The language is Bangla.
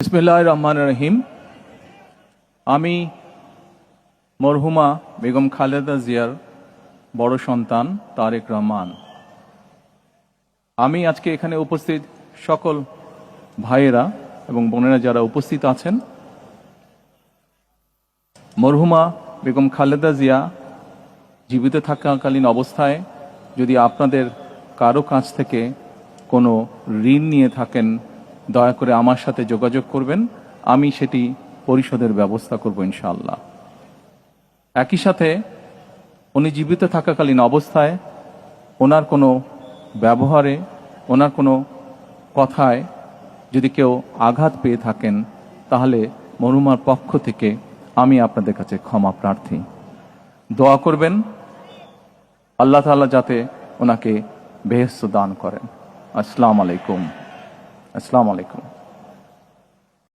বিসমিল্লাহির রহমানির রহিম। আমি মরহুমা বেগম খালেদা জিয়ার বড় সন্তান তারেক রহমান। আমি আজকে এখানে উপস্থিত সকল ভাইয়েরা এবং বোনেরা যারা উপস্থিত আছেন, মরহুমা বেগম খালেদা জিয়া জীবিত থাকাকালীন অবস্থায় যদি আপনাদের কারো কাছ থেকে কোনো ঋণ নিয়ে থাকেন, দয়া করে আমার সাথে যোগাযোগ করবেন, আমি সেটি পরিশোধের ব্যবস্থা করব ইনশাআল্লাহ। একই সাথে উনি জীবিত থাকাকালীন অবস্থায় ওনার কোনো ব্যবহারে, ওনার কোনো কথায় যদি কেউ আঘাত পেয়ে থাকেন, তাহলে মরহুমার পক্ষ থেকে আমি আপনাদের কাছে ক্ষমা প্রার্থী। দোয়া করবেন আল্লাহ তাআলা যাতে ওনাকে বেহেশত দান করেন। আসসালামু আলাইকুম।